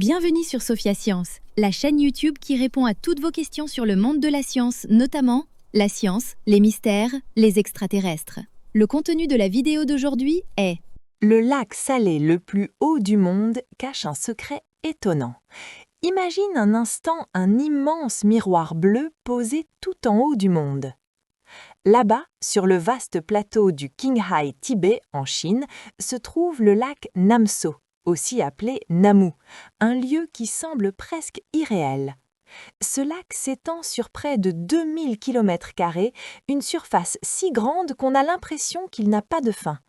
Bienvenue sur Sophia Science, la chaîne YouTube qui répond à toutes vos questions sur le monde de la science, notamment la science, les mystères, les extraterrestres. Le contenu de la vidéo d'aujourd'hui est: Le lac salé le plus haut du monde cache un secret étonnant. Imagine un instant un immense miroir bleu posé tout en haut du monde. Là-bas, sur le vaste plateau du Qinghai Tibet en Chine, se trouve le lac Namso, aussi appelé Namu, un lieu qui semble presque irréel. Ce lac s'étend sur près de 2000 km², une surface si grande qu'on a l'impression qu'il n'a pas de fin.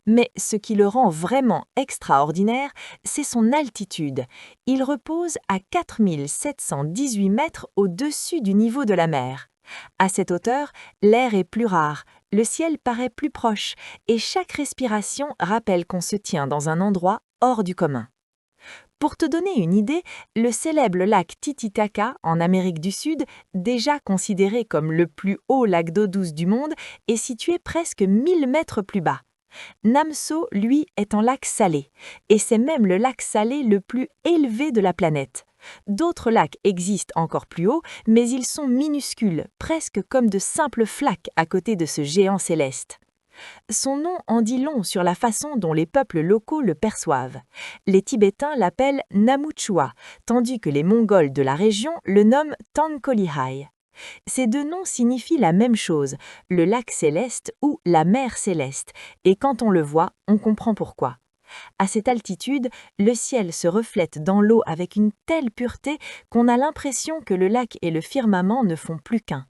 Mais ce qui le rend vraiment extraordinaire, c'est son altitude. Il repose à 4718 mètres au-dessus du niveau de la mer. À cette hauteur, l'air est plus rare, le ciel paraît plus proche et chaque respiration rappelle qu'on se tient dans un endroit hors du commun. Pour te donner une idée, le célèbre lac Titicaca en Amérique du Sud, déjà considéré comme le plus haut lac d'eau douce du monde, est situé presque 1000 mètres plus bas. Namso, lui, est en lac salé, et c'est même le lac salé le plus élevé de la planète. D'autres lacs existent encore plus haut, mais ils sont minuscules, presque comme de simples flaques à côté de ce géant céleste. Son nom en dit long sur la façon dont les peuples locaux le perçoivent. Les Tibétains l'appellent Namuchua, tandis que les Mongols de la région le nomment Tangkolihai. Ces deux noms signifient la même chose, le lac céleste ou la mer céleste, et quand on le voit, on comprend pourquoi. À cette altitude, le ciel se reflète dans l'eau avec une telle pureté qu'on a l'impression que le lac et le firmament ne font plus qu'un.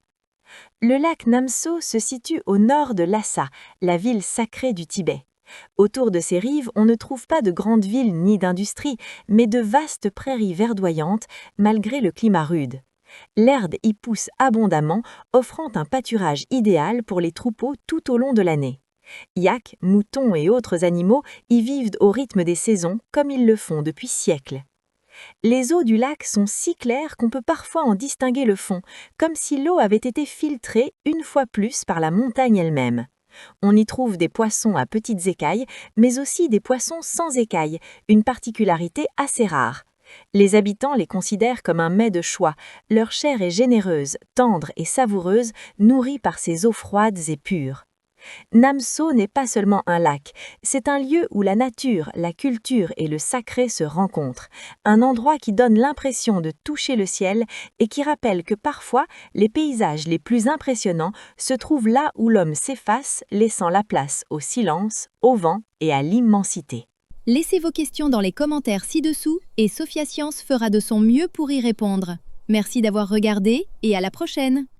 Le lac Namso se situe au nord de Lhasa, la ville sacrée du Tibet. Autour de ses rives, on ne trouve pas de grandes villes ni d'industries, mais de vastes prairies verdoyantes, malgré le climat rude. L'herbe y pousse abondamment, offrant un pâturage idéal pour les troupeaux tout au long de l'année. Yaks, moutons et autres animaux y vivent au rythme des saisons, comme ils le font depuis siècles. Les eaux du lac sont si claires qu'on peut parfois en distinguer le fond, comme si l'eau avait été filtrée une fois plus par la montagne elle-même. On y trouve des poissons à petites écailles, mais aussi des poissons sans écailles, une particularité assez rare. Les habitants les considèrent comme un mets de choix. Leur chair est généreuse, tendre et savoureuse, nourrie par ces eaux froides et pures. Namso n'est pas seulement un lac, c'est un lieu où la nature, la culture et le sacré se rencontrent, un endroit qui donne l'impression de toucher le ciel et qui rappelle que parfois, les paysages les plus impressionnants se trouvent là où l'homme s'efface, laissant la place au silence, au vent et à l'immensité. laissez vos questions dans les commentaires ci-dessous et Sophia Science fera de son mieux pour y répondre. Merci d'avoir regardé et à la prochaine!